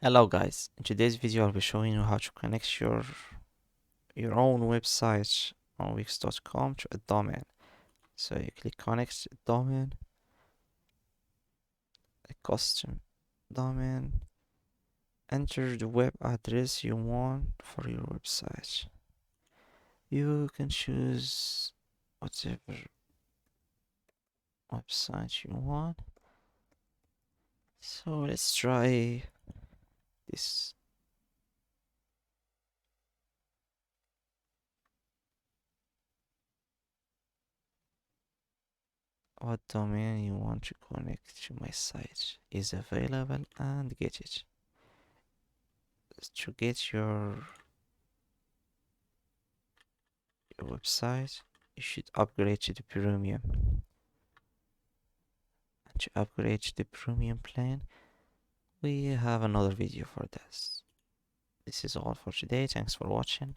Hello guys, in today's video I'll be showing you how to connect your own website on Wix.com to a domain. So you click connect domain, a custom domain, enter the web address you want for your website. You can choose whatever website you want. So let's try this. What domain you want to connect to my site is available and get it. To get your website, you should upgrade to the premium. And to upgrade to the premium plan, we have another video for this. This is all for today. Thanks for watching.